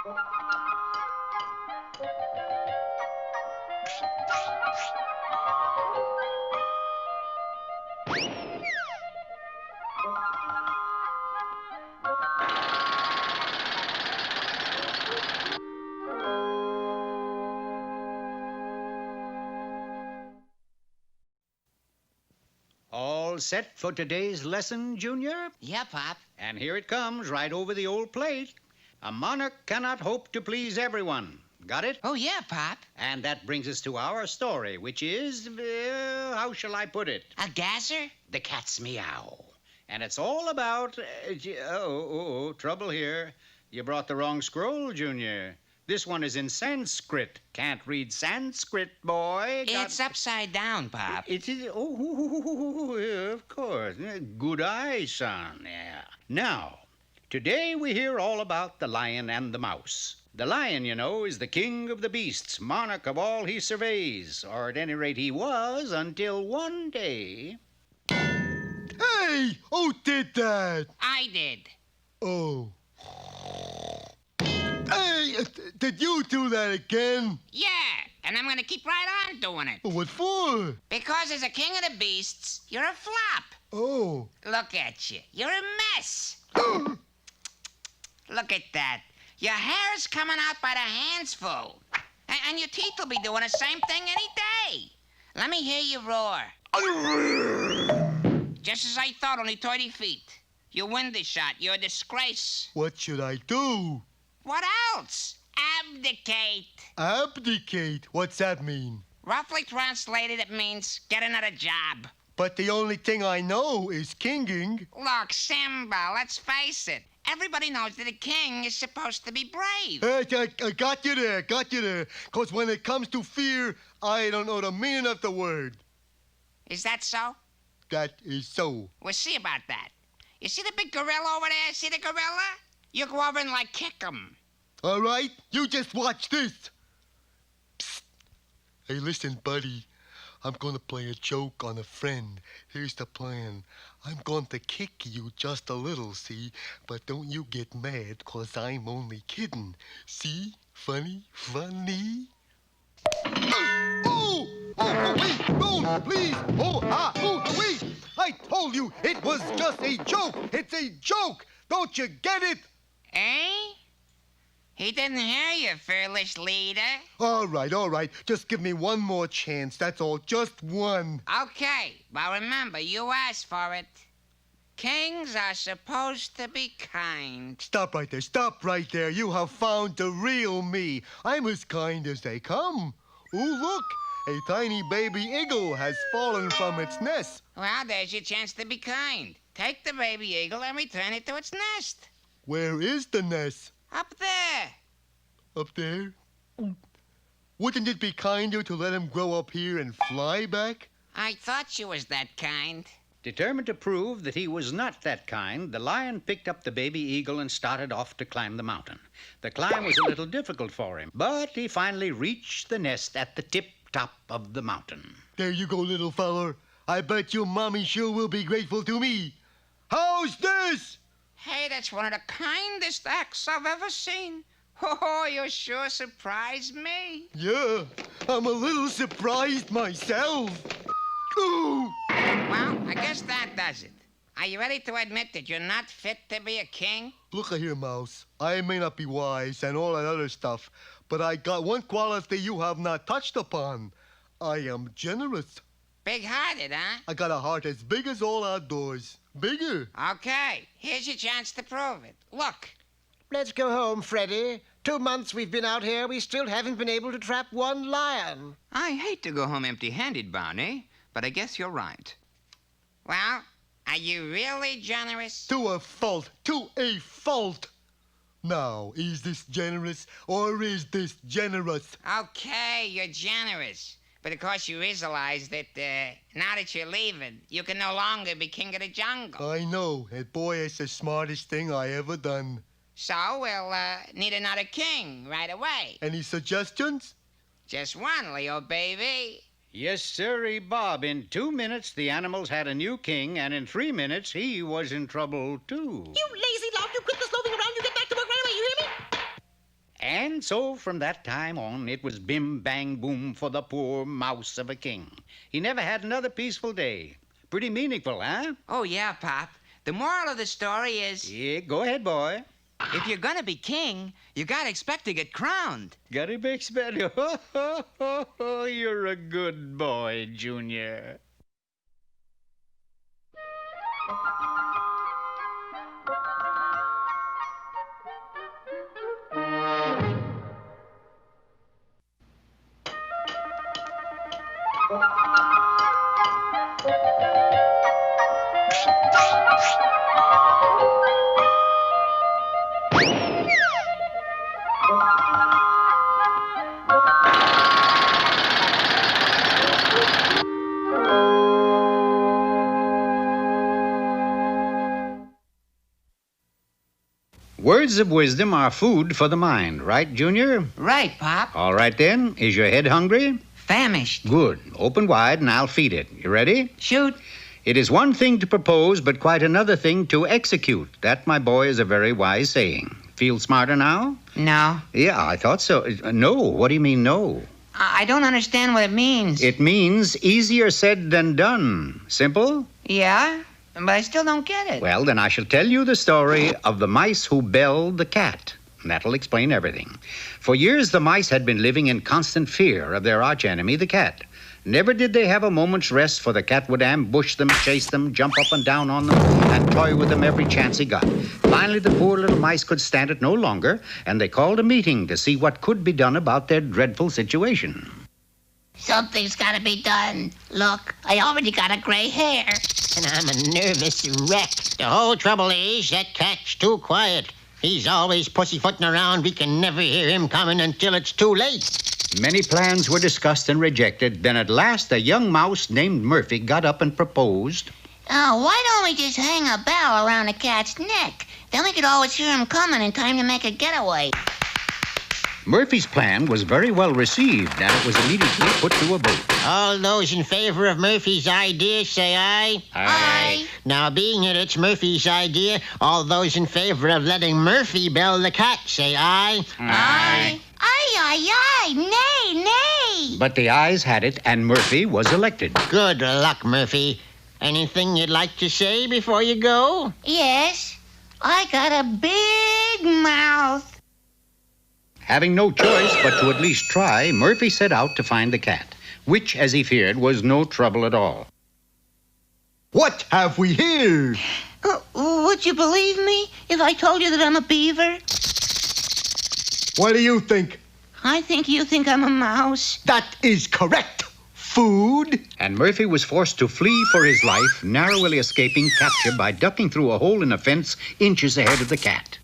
All set for today's lesson, Junior? Yeah, Pop. And here it comes, right over the old plate. A monarch cannot hope to please everyone. Got it? Oh, yeah, Pop. And that brings us to our story, which is, how shall I put it? A gasser? The cat's meow. And it's all about, trouble here. You brought the wrong scroll, Junior. This one is in Sanskrit. Can't read Sanskrit, boy. It's upside down, Pop. It is, of course. Good eye, son. Yeah. Now, today we hear all about the lion and the mouse. The lion, you know, is the king of the beasts, monarch of all he surveys, or at any rate he was until one day... Hey! Who did that? I did. Oh. Hey! Did you do that again? Yeah, and I'm gonna keep right on doing it. What for? Because as a king of the beasts, you're a flop. Oh. Look at you. You're a mess. Look at that. Your hair's coming out by the handsful. And your teeth will be doing the same thing any day. Let me hear you roar. Just as I thought, only 30 feet. You win this shot. You're a disgrace. What should I do? What else? Abdicate. Abdicate? What's that mean? Roughly translated, it means get another job. But the only thing I know is kinging. Look, Simba, let's face it. Everybody knows that a king is supposed to be brave. Hey, I got you there, 'Cause when it comes to fear, I don't know the meaning of the word. Is that so? That is so. We'll see about that. You see the big gorilla over there? See the gorilla? You go over and, kick him. All right, you just watch this. Psst. Hey, listen, buddy. I'm going to play a joke on a friend. Here's the plan. I'm going to kick you just a little, see? But don't you get mad, 'cause I'm only kidding. See? Funny? Funny? Oh, wait, no, please. Wait. I told you it was just a joke. It's a joke. Don't you get it? Eh? He didn't hear you, fearless leader. All right. Just give me one more chance. That's all. Just one. Okay, but remember, you asked for it. Kings are supposed to be kind. Stop right there. You have found the real me. I'm as kind as they come. Ooh, look. A tiny baby eagle has fallen from its nest. Well, there's your chance to be kind. Take the baby eagle and return it to its nest. Where is the nest? Up there. Up there? Wouldn't it be kinder to let him grow up here and fly back? I thought you was that kind. Determined to prove that he was not that kind, the lion picked up the baby eagle and started off to climb the mountain. The climb was a little difficult for him, but he finally reached the nest at the tip-top of the mountain. There you go, little feller. I bet your mommy sure will be grateful to me. How's this? Hey, that's one of the kindest acts I've ever seen. Oh, you sure surprised me. Yeah, I'm a little surprised myself. Ooh. Well, I guess that does it. Are you ready to admit that you're not fit to be a king? Look here, Mouse. I may not be wise and all that other stuff, but I got one quality you have not touched upon. I am generous. Big-hearted, huh? I got a heart as big as all outdoors. Bigger. Okay, here's your chance to prove it. Look. Let's go home, Freddy. 2 months we've been out here, we still haven't been able to trap one lion. I hate to go home empty-handed, Barney, but I guess you're right. Well, are you really generous? To a fault. Now, is this generous or is this generous? Okay, you're generous. But of course you realize that now that you're leaving, you can no longer be king of the jungle. I know, and boy, it's the smartest thing I ever done. So we'll need another king right away. Any suggestions? Just one, Leo, baby. Yes, sirree, Bob. In 2 minutes, the animals had a new king, and in 3 minutes, he was in trouble, too. You lazy lout, you quit the slobbing around, you get back to work right away, you hear me? And so from that time on, it was bim, bang, boom for the poor mouse of a king. He never had another peaceful day. Pretty meaningful, huh? Oh, yeah, Pop. The moral of the story is, Yeah, go ahead, boy. if you're gonna be king, you gotta expect to get crowned. Got it, Big Spade? You're a good boy, Junior. Words of wisdom are food for the mind, right, Junior? Right, Pop. All right, then. Is your head hungry? Famished. Good. Open wide and I'll feed it. You ready? Shoot. It is one thing to propose, but quite another thing to execute. That, my boy, is a very wise saying. Feel smarter now? No. Yeah, I thought so. No. What do you mean, no? I don't understand what it means. It means easier said than done. Simple? Yeah? But I still don't get it. Well, then I shall tell you the story of the mice who belled the cat. That'll explain everything. For years, the mice had been living in constant fear of their archenemy, the cat. Never did they have a moment's rest, for the cat would ambush them, chase them, jump up and down on them, and toy with them every chance he got. Finally, the poor little mice could stand it no longer, and they called a meeting to see what could be done about their dreadful situation. Something's gotta be done. Look, I already got a gray hair. And I'm a nervous wreck. The whole trouble is that cat's too quiet. He's always pussyfooting around. We can never hear him coming until it's too late. Many plans were discussed and rejected. Then at last, a young mouse named Murphy got up and proposed. Oh, why don't we just hang a bell around the cat's neck? Then we could always hear him coming in time to make a getaway. Murphy's plan was very well received, and it was immediately put to a vote. All those in favor of Murphy's idea, say aye. Aye. Now, being that it's Murphy's idea, all those in favor of letting Murphy bell the cat, say aye. Aye. Aye, aye, aye. Nay, nay. But the ayes had it, and Murphy was elected. Good luck, Murphy. Anything you'd like to say before you go? Yes. I got a big mouth. Having no choice but to at least try, Murphy set out to find the cat, which, as he feared, was no trouble at all. What have we here? Would you believe me if I told you that I'm a beaver? What do you think? I think you think I'm a mouse. That is correct. Food. And Murphy was forced to flee for his life, narrowly escaping capture by ducking through a hole in a fence inches ahead of the cat.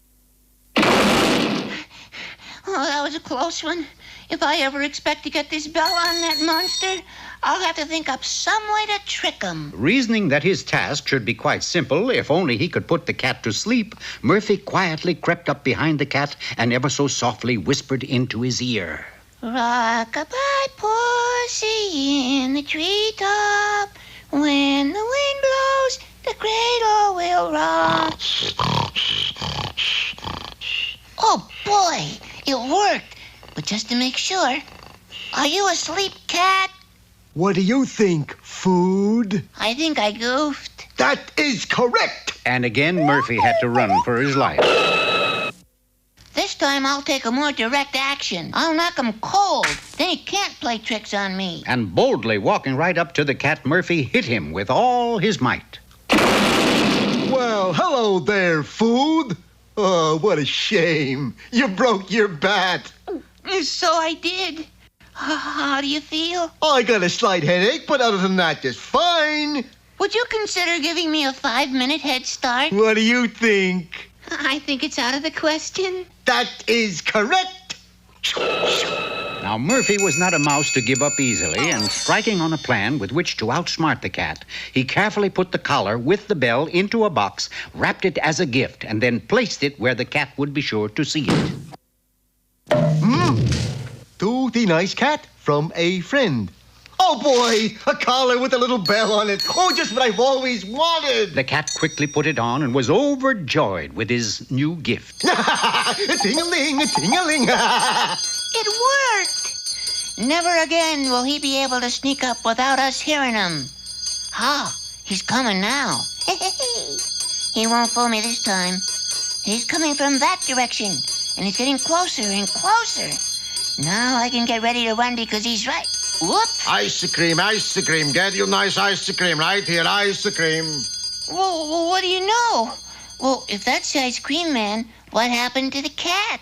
Oh, that was a close one. If I ever expect to get this bell on that monster, I'll have to think up some way to trick him. Reasoning that his task should be quite simple, if only he could put the cat to sleep, Murphy quietly crept up behind the cat and ever so softly whispered into his ear. Rock-a-bye, pussy in the treetop. When the wind blows, the cradle will rock. Oh, boy, it worked. But just to make sure, are you asleep, cat? What do you think? Food? I think I goofed. That is correct. And again, Murphy had to run for his life. This time I'll take a more direct action. I'll knock him cold. Then he can't play tricks on me. And boldly walking right up to the cat, Murphy hit him with all his might. Well, hello there, Food. Oh, what a shame. You broke your bat. So I did. How do you feel? I got a slight headache, but other than that, just fine. Would you consider giving me a 5-minute head start? What do you think? I think it's out of the question. That is correct. Now, Murphy was not a mouse to give up easily, and striking on a plan with which to outsmart the cat, he carefully put the collar with the bell into a box, wrapped it as a gift, and then placed it where the cat would be sure to see it. To the nice cat from a friend. Oh, boy, a collar with a little bell on it. Oh, just what I've always wanted. The cat quickly put it on and was overjoyed with his new gift. A-ting-a-ling, a-ting-a-ling. It worked. Never again will he be able to sneak up without us hearing him. Ah, he's coming now. He won't fool me this time. He's coming from that direction, and he's getting closer and closer. Now I can get ready to run because he's right. Whoop! Ice cream, ice cream. Get you nice ice cream right here, ice cream. Well, what do you know? Well, if that's the ice cream man, what happened to the cat?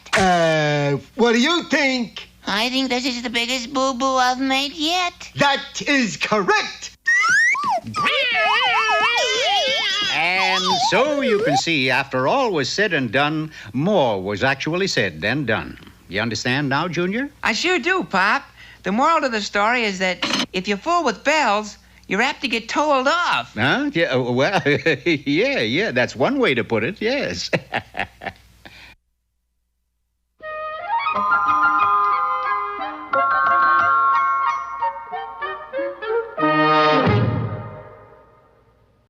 What do you think? I think this is the biggest boo-boo I've made yet. That is correct. And so you can see, after all was said and done, more was actually said than done. You understand now, Junior? I sure do, Pop. The moral of the story is that if you fool with bells, you're apt to get told off. Huh? Yeah, well, yeah, that's one way to put it, yes.